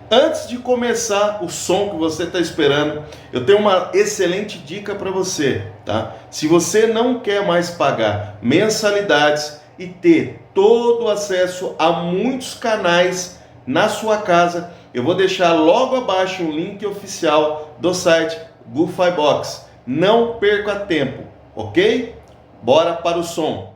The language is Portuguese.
Antes de começar o som que você está esperando, eu tenho uma excelente dica para você, tá? Se você não quer mais pagar mensalidades e ter todo o acesso a muitos canais na sua casa, eu vou deixar logo abaixo um link oficial do site GoFiBox. Não perca tempo, ok? Bora para o som!